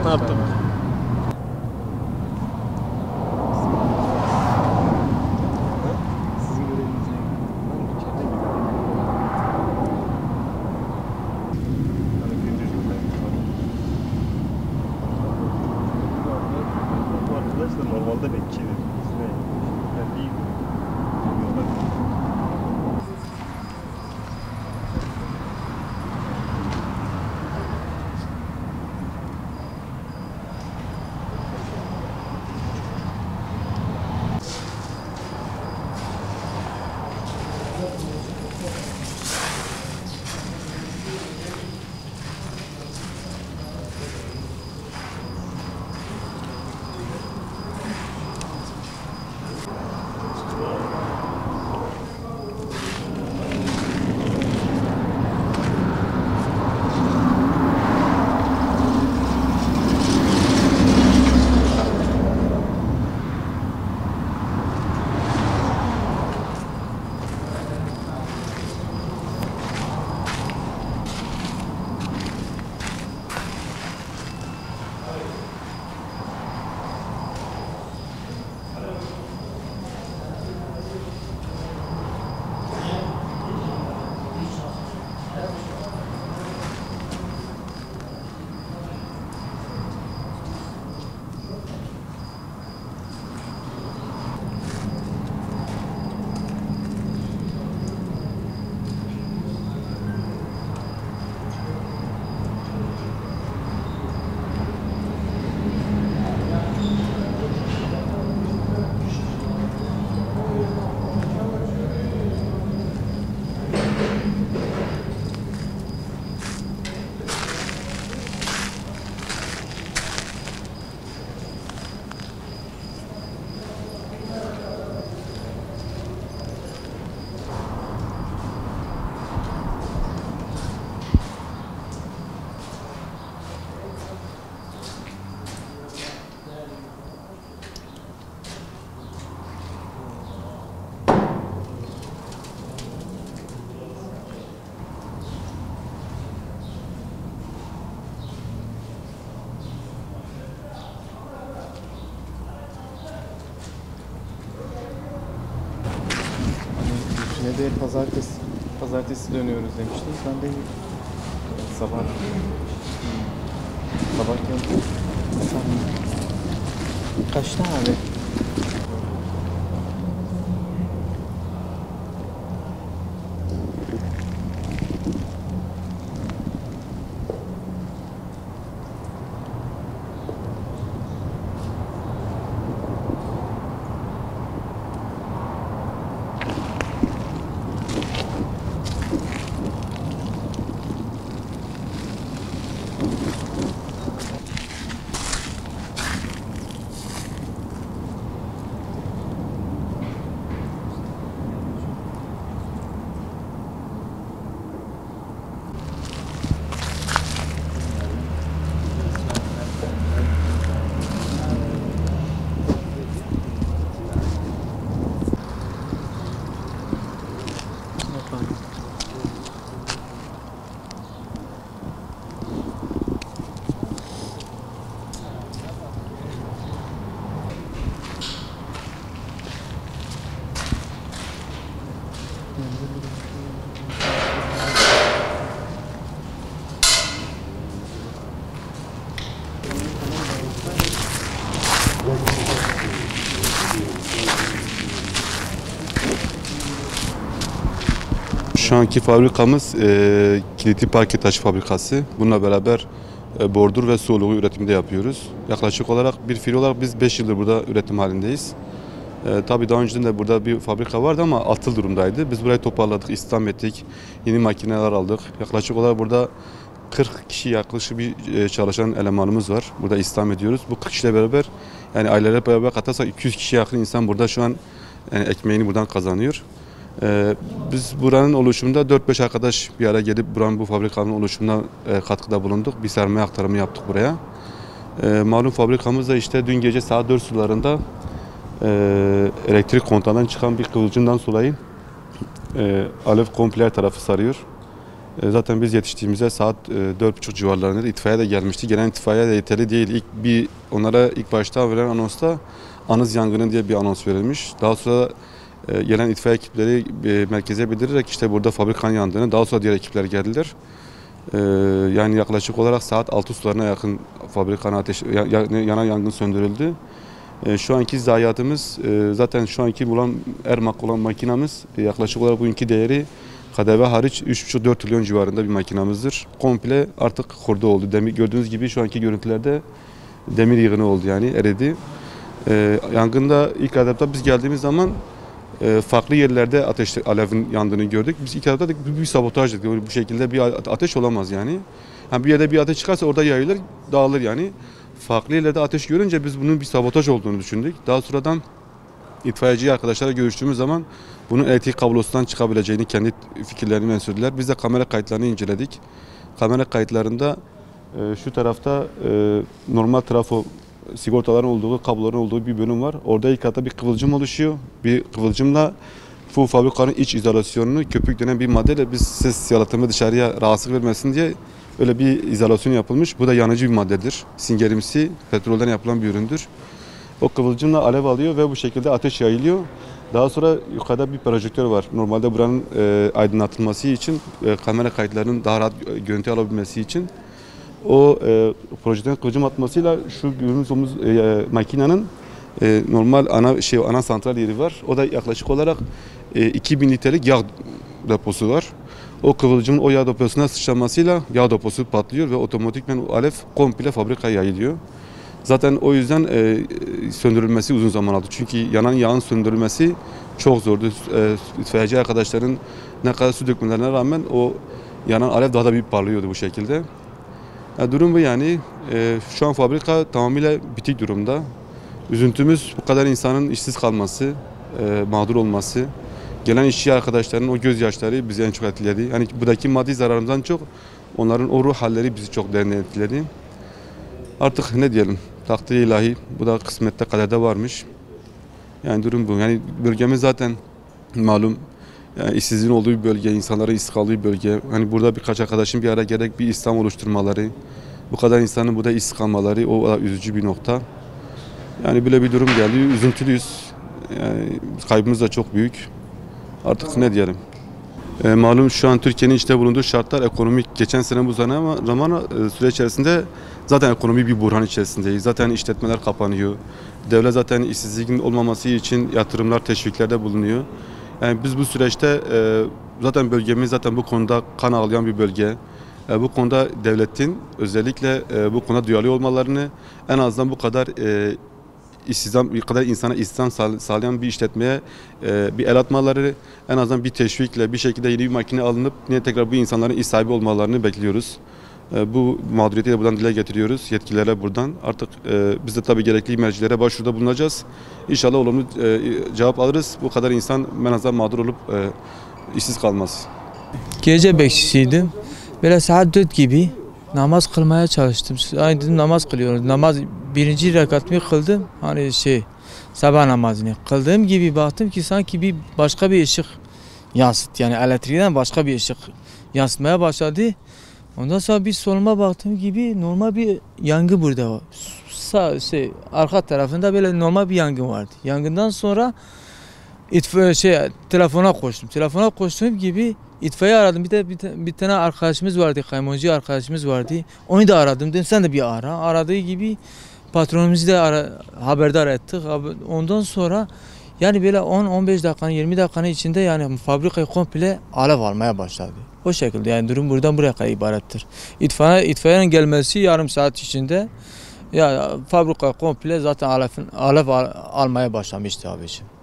Ne yaptım? Sizin göreviniz ne? Ben içeride gidiyorum. Hani gündüzlük bu arkadaş da normalde bekçidir. İsmi ben değil. Ne de pazartesi dönüyoruz demiştiniz. Ben de sabah geldim. Kaçta abi? Şu anki fabrikamız kilitli parke taşı fabrikası. Bununla beraber bordür ve su oluğu üretiminde yapıyoruz. Yaklaşık olarak bir fiil olarak biz 5 yıldır burada üretim halindeyiz. Tabii daha önceden de burada bir fabrika vardı ama atıl durumdaydı. Biz burayı toparladık, istihdam ettik. Yeni makineler aldık. Yaklaşık olarak burada 40 kişi yaklaşık bir çalışan elemanımız var. Burada istihdam ediyoruz. Bu 40 kişiyle beraber yani aileler beraber katarsak 200 kişiye yakın insan burada şu an yani ekmeğini buradan kazanıyor. Biz buranın oluşumunda 4-5 arkadaş bir ara gelip bu fabrikanın oluşumuna katkıda bulunduk. Bir sermaye aktarımı yaptık buraya. Malum fabrikamız da işte dün gece saat 4 sularında elektrik kontağından çıkan bir kıvılcımdan dolayı alev komple her tarafı sarıyor. Zaten biz yetiştiğimizde saat 4.30 civarlarında itfaiye de gelmişti. Gelen itfaiye de yeterli değil. Onlara ilk başta verilen anonsta anız yangını diye bir anons verilmiş. Daha sonra gelen itfaiye ekipleri merkeze bildirerek işte burada fabrikanın yandığını, daha sonra diğer ekipler geldiler. Yani yaklaşık olarak saat 6 sularına yakın fabrikanın yanan yangın söndürüldü. Şu anki zayiatımız zaten şu anki bulan Ermak olan makinamız yaklaşık olarak bugünkü değeri KDV hariç 3,5-4 trilyon civarında bir makinamızdır. Komple artık hurda oldu. Gördüğünüz gibi şu anki görüntülerde demir yığını oldu, yani eridi. Yangında ilk etapta biz geldiğimiz zaman farklı yerlerde alevin yandığını gördük. Biz ilk etapta bir sabotaj dedik. Bu şekilde bir ateş olamaz yani. Bir yerde bir ateş çıkarsa orada yayılır, dağılır yani. Farklı yerlerde ateş görünce biz bunun bir sabotaj olduğunu düşündük. Daha sonradan itfaiyeci arkadaşlarla görüştüğümüz zaman bunun elektrik kablosundan çıkabileceğini kendi fikirlerini mensurdular. Biz de kamera kayıtlarını inceledik. Kamera kayıtlarında şu tarafta normal trafo sigortaların olduğu, kabloların olduğu bir bölüm var. Orada ilk hatta bir kıvılcım oluşuyor. Bir kıvılcımla bu fabrikanın iç izolasyonunu köpük denen bir maddeyle biz ses yalıtımı dışarıya rahatsızlık vermesin diye öyle bir izolasyon yapılmış. Bu da yanıcı bir maddedir. Singerimsi, petrolden yapılan bir üründür. O kıvılcımla alev alıyor ve bu şekilde ateş yayılıyor. Daha sonra yukarıda bir projektör var. Normalde buranın aydınlatılması için, kamera kayıtlarının daha rahat görüntü alabilmesi için o projektörün kıvılcım atmasıyla şu gördüğümüz makinenin normal ana santral yeri var. O da yaklaşık olarak 2000 litrelik yağ deposu var. O kıvılcımın o yağ deposuna sıçramasıyla yağ deposu patlıyor ve otomatikman alev komple fabrikaya yayılıyor. Zaten o yüzden söndürülmesi uzun zaman aldı. Çünkü yanan yağın söndürülmesi çok zordu. İtfaiyeci arkadaşların ne kadar su dökmelerine rağmen o yanan alev daha da bir parlıyordu bu şekilde. Durum bu yani. Şu an fabrika tamamıyla bitik durumda. Üzüntümüz bu kadar insanın işsiz kalması, mağdur olması. Gelen işçi arkadaşların o gözyaşları bizi en çok etkiledi. Yani buradaki maddi zararımızdan çok onların o ruh halleri bizi çok derinden etkiledi. Artık ne diyelim, takdir ilahi, bu da kısmette kaderde varmış. Yani durum bu. Yani bölgemiz zaten malum yani işsizliğin olduğu bir bölge, insanların işsiz kaldığı bir bölge. Hani burada birkaç arkadaşın bir araya gerek bir İslam oluşturmaları, bu kadar insanın burada işsiz kalmaları o da üzücü bir nokta. Yani böyle bir durum geldi, üzüntülüyüz. Yani kaybımız da çok büyük. Artık ne diyelim. Malum şu an Türkiye'nin içinde bulunduğu şartlar ekonomik, geçen sene bu zaman süre içerisinde zaten ekonomi bir buhran içerisindeyiz. Zaten işletmeler kapanıyor. Devlet zaten işsizliğin olmaması için yatırımlar, teşviklerde bulunuyor. Yani biz bu süreçte zaten bölgemiz zaten bu konuda kan ağlayan bir bölge. Bu konuda devletin özellikle bu konuda duyarlı olmalarını, en azından bu kadar insana istihdam sağlayan bir işletmeye bir el atmaları, en azından bir teşvikle bir şekilde yeni bir makine alınıp yine tekrar bu insanların iş sahibi olmalarını bekliyoruz. Bu mağduriyeti de buradan dile getiriyoruz yetkililere buradan. Artık biz de tabii gerekli mercilere başvuruda bulunacağız. İnşallah olumlu cevap alırız. Bu kadar insan en azından mağdur olup işsiz kalmaz. Gece bekçisiydim. Böyle saat 4 gibi namaz kılmaya çalıştım. Aynı dedim namaz kılıyorum. Namaz birinci rekatımı kıldım. Hani sabah namazını kıldığım gibi baktım ki sanki başka bir ışık yansıt. Yani elektrikten başka bir ışık yansıtmaya başladı. Ondan sonra bir soluma baktığım gibi normal bir yangın burada var. Arka tarafında böyle normal bir yangın vardı. Yangından sonra telefona koştum. Telefona koştuğum gibi itfaiye aradım. Bir tane arkadaşımız vardı, kaymoncu arkadaşımız vardı. Onu da aradım. Dedim sen de bir ara. Aradığı gibi patronumuzu da haberdar ettik. Ondan sonra yani böyle 10-15 dakikanın 20 dakikanın içinde yani fabrikayı komple alev almaya başladı. O şekilde yani durum buradan buraya kadar ibarettir. İtfaiyenin gelmesi yarım saat içinde ya fabrika komple zaten alev almaya başlamıştı abiciğim.